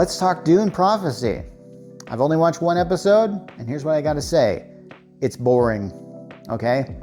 Let's talk Dune Prophecy. I've only watched one episode, and here's what I gotta say. It's boring, okay?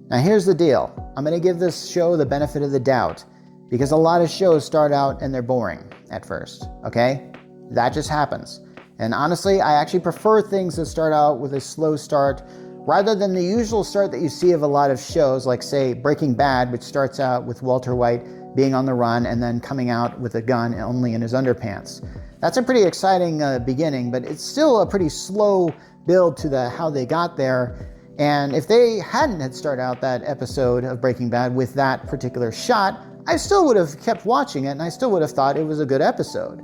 Now here's the deal. I'm gonna give this show the benefit of the doubt, because a lot of shows start out and they're boring at first, okay? That just happens. And honestly, I actually prefer things that start out with a slow start, rather than the usual start that you see of a lot of shows, like say Breaking Bad, which starts out with Walter White being on the run and then coming out with a gun only in his underpants. That's a pretty exciting beginning, but it's still a pretty slow build to how they got there. And if they hadn't had started out that episode of Breaking Bad with that particular shot, I still would have kept watching it and I still would have thought it was a good episode.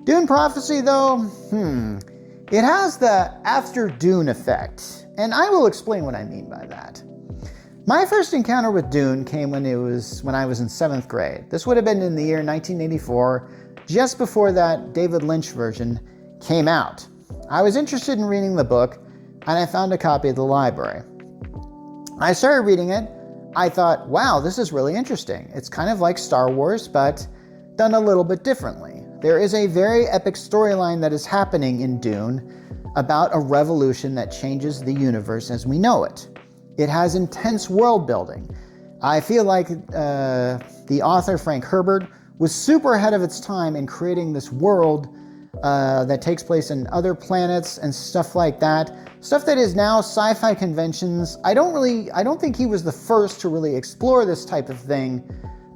Dune Prophecy though, it has the after Dune effect, and I will explain what I mean by that. My first encounter with Dune came when I was in 7th grade. This would have been in the year 1984, just before that David Lynch version came out. I was interested in reading the book, and I found a copy at the library. I started reading it. I thought, wow, this is really interesting. It's kind of like Star Wars, but done a little bit differently. There is a very epic storyline that is happening in Dune about a revolution that changes the universe as we know it. It has intense world building. I feel like the author, Frank Herbert, was super ahead of its time in creating this world that takes place in other planets and stuff like that. Stuff that is now sci-fi conventions. I don't think he was the first to really explore this type of thing,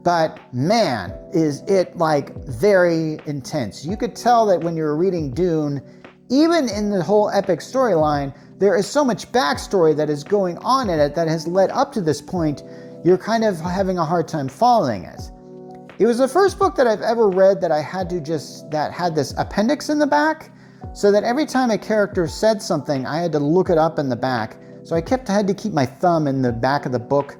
but man, is it like very intense. You could tell that when you were reading Dune, even in the whole epic storyline, there is so much backstory that is going on in it that has led up to this point. You're kind of having a hard time following it. It was the first book that I've ever read that that had this appendix in the back, so that every time a character said something, I had to look it up in the back. So I had to keep my thumb in the back of the book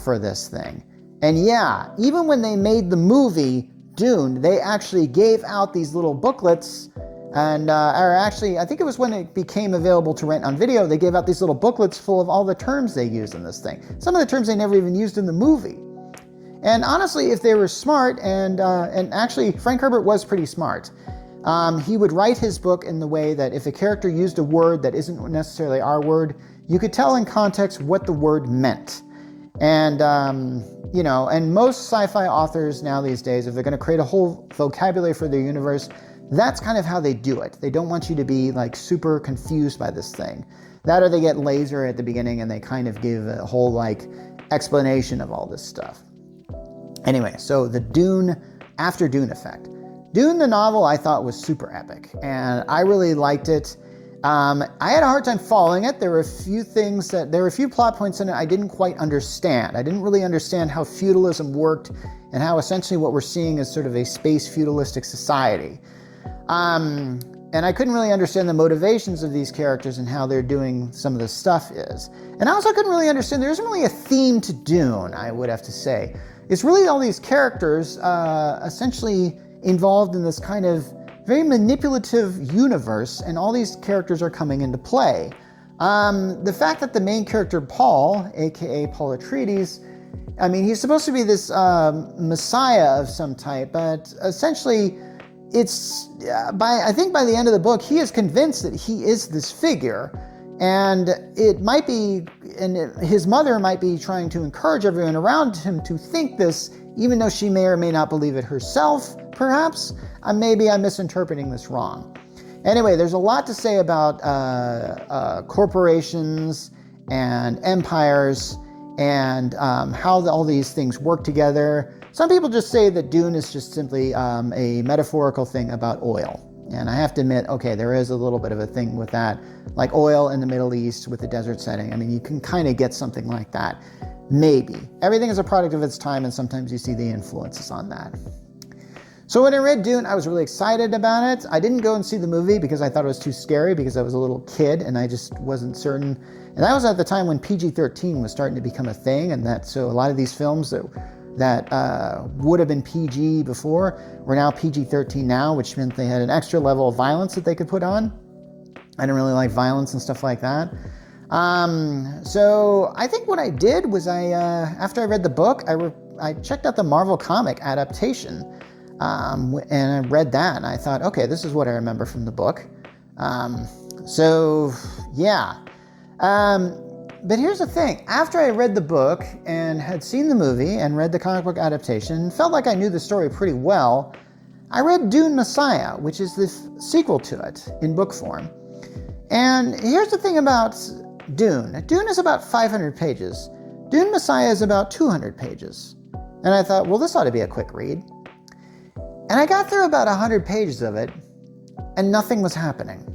for this thing. And yeah, even when they made the movie Dune, they actually gave out these little booklets. And I think it was when it became available to rent on video, they gave out these little booklets full of all the terms they used in this thing. Some of the terms they never even used in the movie. And honestly, if they were smart, and actually Frank Herbert was pretty smart, he would write his book in the way that if a character used a word that isn't necessarily our word, you could tell in context what the word meant. And, and most sci-fi authors now these days, if they're going to create a whole vocabulary for their universe, that's kind of how they do it. They don't want you to be like super confused by this thing. That or they get laser at the beginning and they kind of give a whole like explanation of all this stuff. Anyway, so the Dune, after Dune effect. Dune the novel I thought was super epic and I really liked it. I had a hard time following it. There were a few plot points in it I didn't quite understand. I didn't really understand how feudalism worked and how essentially what we're seeing is sort of a space feudalistic society. And I couldn't really understand the motivations of these characters and how they're doing some of the stuff is. And I also couldn't really understand, there isn't really a theme to Dune, I would have to say. It's really all these characters essentially involved in this kind of very manipulative universe, and all these characters are coming into play. The fact that the main character, Paul, aka Paul Atreides, he's supposed to be this messiah of some type, but essentially I think by the end of the book, he is convinced that he is this figure, and his mother might be trying to encourage everyone around him to think this, even though she may or may not believe it herself, perhaps. Maybe I'm misinterpreting this wrong. Anyway, there's a lot to say about corporations and empires and how all these things work together. Some people just say that Dune is just simply a metaphorical thing about oil. And I have to admit, okay, there is a little bit of a thing with that, like oil in the Middle East with the desert setting. You can kind of get something like that. Maybe. Everything is a product of its time, and sometimes you see the influences on that. So when I read Dune, I was really excited about it. I didn't go and see the movie because I thought it was too scary because I was a little kid and I just wasn't certain. And that was at the time when PG-13 was starting to become a thing, and so a lot of these films that would have been PG before were now PG-13 now, which meant they had an extra level of violence that they could put on. I didn't really like violence and stuff like that. So I think what I did was after I read the book, I checked out the Marvel comic adaptation. And I read that, and I thought, okay, this is what I remember from the book. So, yeah. But here's the thing. After I read the book and had seen the movie and read the comic book adaptation, felt like I knew the story pretty well, I read Dune Messiah, which is the sequel to it in book form. And here's the thing about Dune. Dune is about 500 pages. Dune Messiah is about 200 pages. And I thought, well, this ought to be a quick read. And I got through about 100 pages of it, and nothing was happening.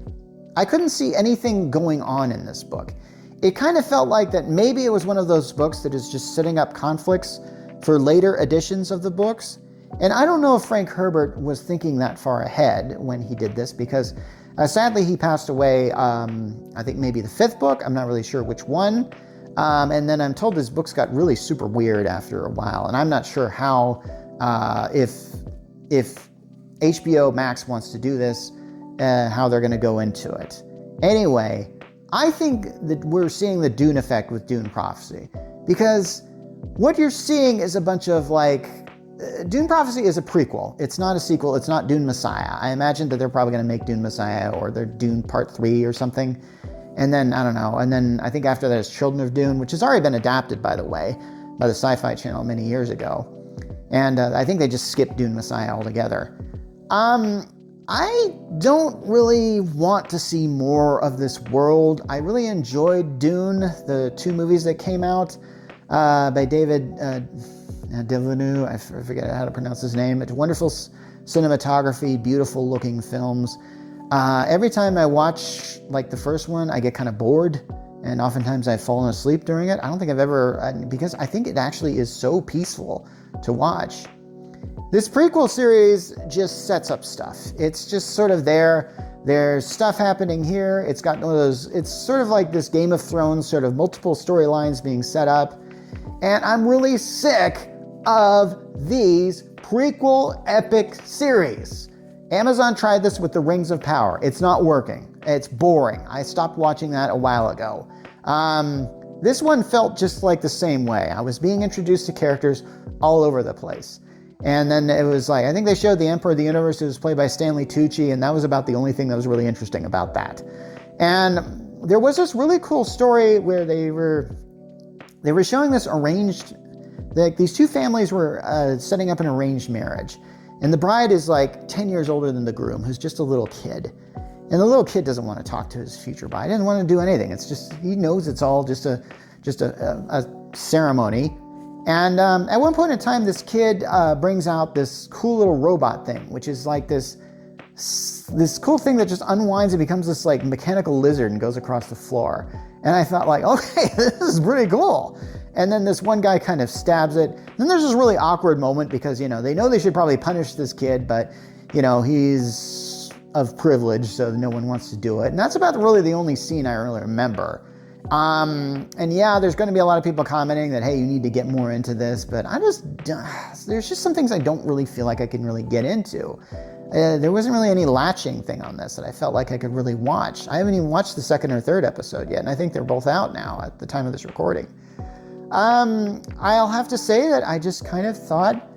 I couldn't see anything going on in this book. It kind of felt like that maybe it was one of those books that is just setting up conflicts for later editions of the books. And I don't know if Frank Herbert was thinking that far ahead when he did this, because sadly he passed away, I think maybe the 5th book. I'm not really sure which one. And then I'm told his books got really super weird after a while. And I'm not sure how, if HBO Max wants to do this, how they're going to go into it. Anyway, I think that we're seeing the Dune effect with Dune Prophecy, because what you're seeing is a bunch of Dune Prophecy is a prequel. It's not a sequel. It's not Dune Messiah. I imagine that they're probably going to make Dune Messiah or their Dune Part 3 or something. And then, I don't know. And then I think after that is Children of Dune, which has already been adapted, by the way, by the Sci-Fi Channel many years ago. And I think they just skipped Dune Messiah altogether. I don't really want to see more of this world. I really enjoyed Dune, the 2 movies that came out by David Villeneuve. I forget how to pronounce his name. It's wonderful cinematography, beautiful looking films. Every time I watch the first one, I get kind of bored, and oftentimes I've fallen asleep during it. I don't think I've ever, because I think it actually is so peaceful to watch. This prequel series just sets up stuff. It's just sort of there. There's stuff happening here. It's got one of those, it's sort of like this Game of Thrones, sort of multiple storylines being set up. And I'm really sick of these prequel epic series. Amazon tried this with the Rings of Power. It's not working. It's boring. I stopped watching that a while ago. This one felt just like the same way. I was being introduced to characters all over the place. And then it was I think they showed the Emperor of the Universe, who was played by Stanley Tucci, and that was about the only thing that was really interesting about that. And there was this really cool story where they were showing this arranged, these 2 families were setting up an arranged marriage. And the bride is 10 years older than the groom, who's just a little kid. And the little kid doesn't want to talk to his future bride. He doesn't want to do anything. It's just, he knows it's all just a ceremony. And at one point in time, this kid brings out this cool little robot thing, which is this cool thing that just unwinds and becomes this mechanical lizard and goes across the floor. And I thought okay, this is pretty cool. And then this one guy kind of stabs it. Then there's this really awkward moment because, they know they should probably punish this kid, but, he's of privilege, so no one wants to do it. And that's about really the only scene I really remember. And yeah, there's going to be a lot of people commenting that, hey, you need to get more into this, but there's just some things I don't really feel like I can really get into. There wasn't really any latching thing on this that I felt like I could really watch. I haven't even watched the 2nd or 3rd episode yet, and I think they're both out now at the time of this recording. I'll have to say that I just kind of thought,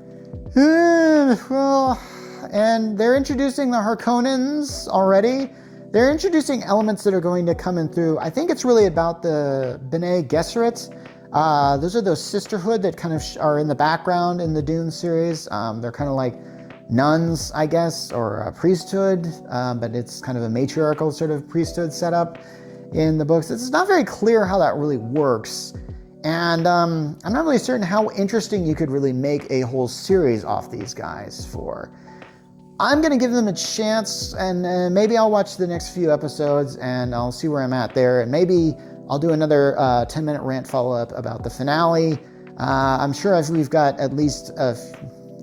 and they're introducing the Harkonnens already. They're introducing elements that are going to come in through. I think it's really about the Bene Gesserit. Those are those sisterhood that kind of are in the background in the Dune series. They're kind of like nuns, I guess, or a priesthood, but it's kind of a matriarchal sort of priesthood setup in the books. It's not very clear how that really works. And I'm not really certain how interesting you could really make a whole series off these guys for. I'm going to give them a chance, and maybe I'll watch the next few episodes, and I'll see where I'm at there. And maybe I'll do another 10-minute rant follow-up about the finale. I'm sure we've got at least, I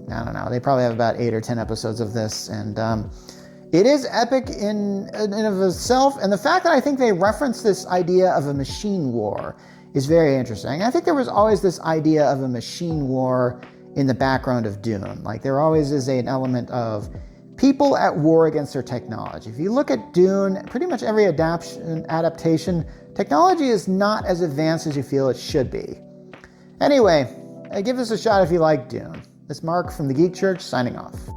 don't know, they probably have about 8 or 10 episodes of this. And it is epic in of itself. And the fact that I think they reference this idea of a machine war is very interesting. I think there was always this idea of a machine war in the background of Dune. There always is an element of people at war against their technology. If you look at Dune, pretty much every adaptation, technology is not as advanced as you feel it should be. Anyway, give this a shot if you like Dune. This is Mark from the Geek Church signing off.